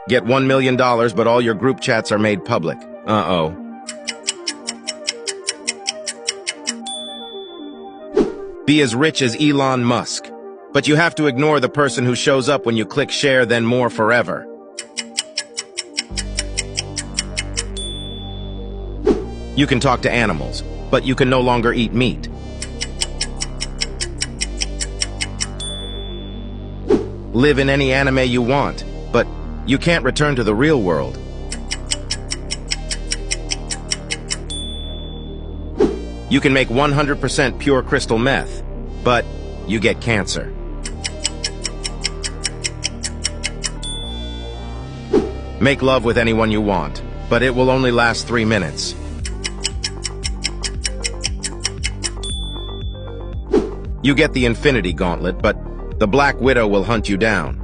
Get $1 million, but all your group chats are made public. Uh-oh. Be as rich as Elon Musk, but you have to ignore the person who shows up when you click share, then more forever. You can talk to animals, but you can no longer eat meat. Live in any anime you want, but you can't return to the real world. You can make 100% pure crystal meth, but you get cancer. Make love with anyone you want, but it will only last 3 minutes. You get the Infinity Gauntlet, but the Black Widow will hunt you down.